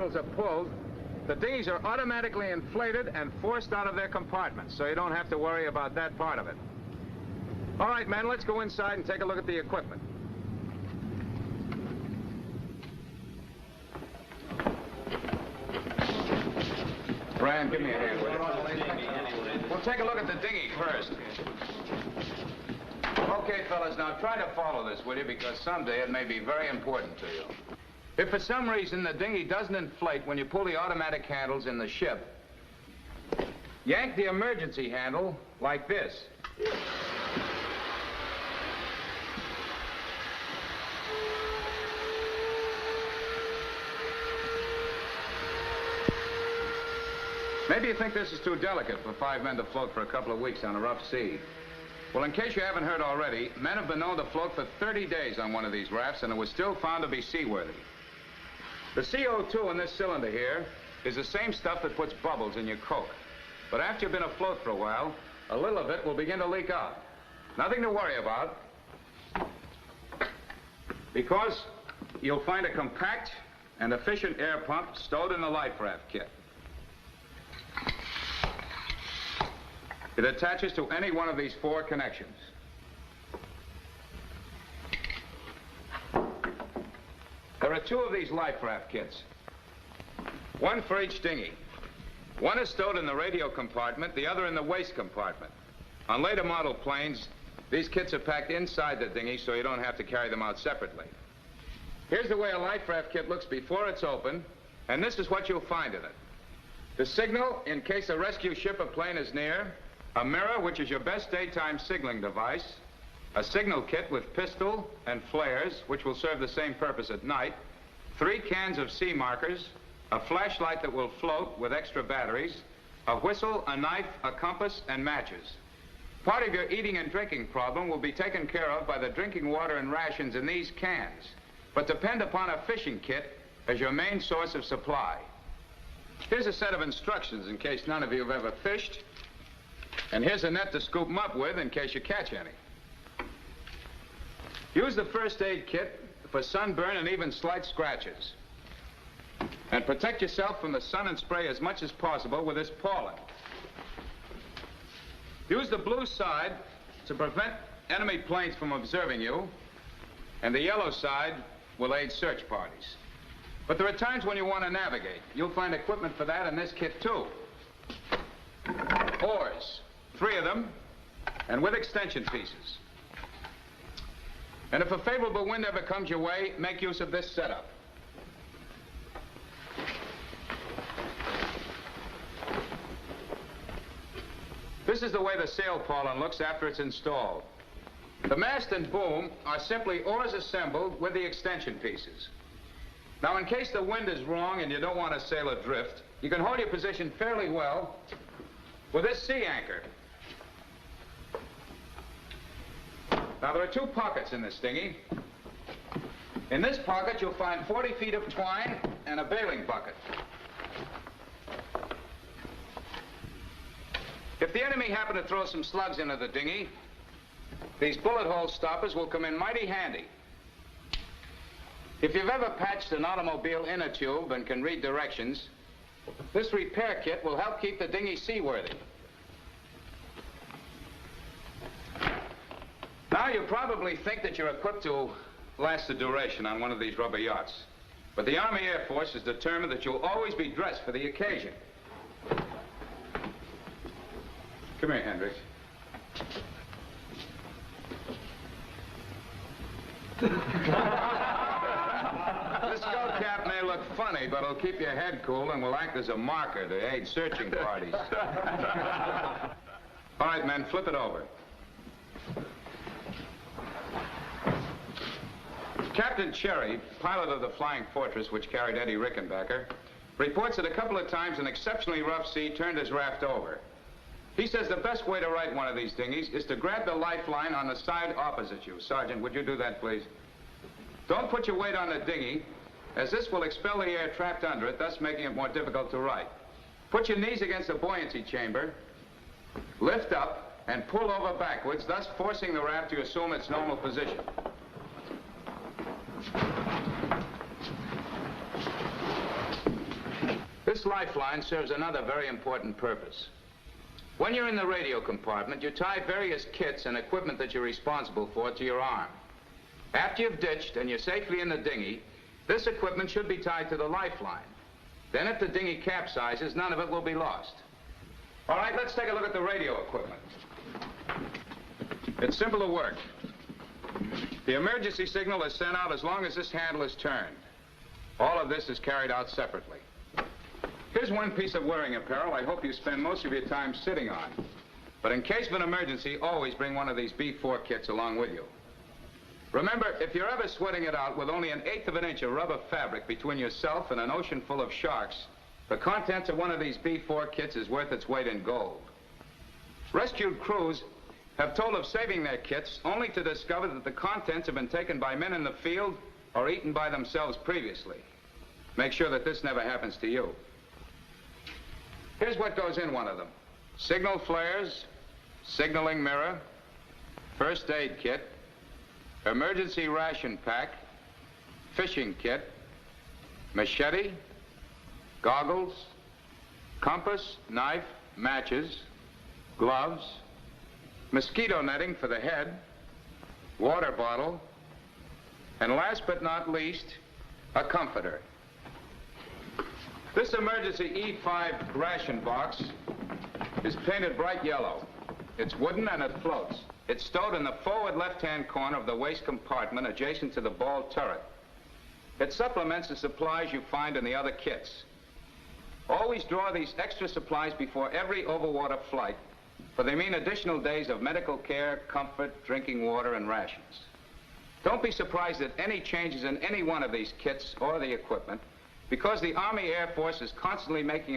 are pulled, the dinghies are automatically inflated and forced out of their compartments, so you don't have to worry about that part of it. All right, men, let's go inside and take a look at the equipment. Brian, give me a hand with it. We'll take a look at the dinghy first. Okay, fellas, now try to follow this, will you? Because someday it may be very important to you. If for some reason the dinghy doesn't inflate when you pull the automatic handles in the ship, yank the emergency handle like this. Maybe you think this is too delicate for 5 men to float for a couple of weeks on a rough sea. Well, in case you haven't heard already, men have been known to float for 30 days on one of these rafts, and it was still found to be seaworthy. The CO2 in this cylinder here is the same stuff that puts bubbles in your Coke. But after you've been afloat for a while, a little of it will begin to leak out. Nothing to worry about, because you'll find a compact and efficient air pump stowed in the life raft kit. It attaches to any one of these 4 connections. There are 2 of these life raft kits, one for each dinghy. One is stowed in the radio compartment, the other in the waste compartment. On later model planes, these kits are packed inside the dinghy so you don't have to carry them out separately. Here's the way a life raft kit looks before it's open, and this is what you'll find in it. The signal in case a rescue ship or plane is near, a mirror, which is your best daytime signaling device, a signal kit with pistol and flares, which will serve the same purpose at night, 3 cans of sea markers, a flashlight that will float with extra batteries, a whistle, a knife, a compass, and matches. Part of your eating and drinking problem will be taken care of by the drinking water and rations in these cans, but depend upon a fishing kit as your main source of supply. Here's a set of instructions in case none of you have ever fished, and here's a net to scoop them up with in case you catch any. Use the first aid kit for sunburn and even slight scratches. And protect yourself from the sun and spray as much as possible with this pollen. Use the blue side to prevent enemy planes from observing you, and the yellow side will aid search parties. But there are times when you want to navigate. You'll find equipment for that in this kit, too. Oars, 3 of them, and with extension pieces. And if a favorable wind ever comes your way, make use of this setup. This is the way the sail pollen looks after it's installed. The mast and boom are simply oars assembled with the extension pieces. Now, in case the wind is wrong and you don't want to sail adrift, you can hold your position fairly well with this sea anchor. Now, there are 2 pockets in this dinghy. In this pocket, you'll find 40 feet of twine and a bailing bucket. If the enemy happen to throw some slugs into the dinghy, these bullet hole stoppers will come in mighty handy. If you've ever patched an automobile inner tube and can read directions, this repair kit will help keep the dinghy seaworthy. Now, you probably think that you're equipped to last the duration on one of these rubber yachts. But the Army Air Force is determined that you'll always be dressed for the occasion. Come here, Hendricks. This skull cap may look funny, but it'll keep your head cool and will act as a marker to aid searching parties. All right, men, flip it over. Captain Cherry, pilot of the Flying Fortress, which carried Eddie Rickenbacker, reports that a couple of times an exceptionally rough sea turned his raft over. He says the best way to right one of these dinghies is to grab the lifeline on the side opposite you. Sergeant, would you do that, please? Don't put your weight on the dinghy, as this will expel the air trapped under it, thus making it more difficult to right. Put your knees against the buoyancy chamber, lift up, and pull over backwards, thus forcing the raft to assume its normal position. This lifeline serves another very important purpose. When you're in the radio compartment, you tie various kits and equipment that you're responsible for to your arm. After you've ditched and you're safely in the dinghy, this equipment should be tied to the lifeline. Then if the dinghy capsizes, none of it will be lost. All right, let's take a look at the radio equipment. It's simple to work. The emergency signal is sent out as long as this handle is turned. All of this is carried out separately. Here's one piece of wearing apparel I hope you spend most of your time sitting on. But in case of an emergency, always bring one of these B4 kits along with you. Remember, if you're ever sweating it out with only 1/8 of an inch of rubber fabric between yourself and an ocean full of sharks, the contents of one of these B4 kits is worth its weight in gold. Rescued crews have told of saving their kits only to discover that the contents have been taken by men in the field or eaten by themselves previously. Make sure that this never happens to you. Here's what goes in one of them. Signal flares, signaling mirror, first aid kit, emergency ration pack, fishing kit, machete, goggles, compass, knife, matches, gloves, mosquito netting for the head, water bottle, and last but not least, a comforter. This emergency E5 ration box is painted bright yellow. It's wooden and it floats. It's stowed in the forward left-hand corner of the waist compartment adjacent to the ball turret. It supplements the supplies you find in the other kits. Always draw these extra supplies before every overwater flight, for they mean additional days of medical care, comfort, drinking water, and rations. Don't be surprised at any changes in any one of these kits or the equipment, because the Army Air Force is constantly making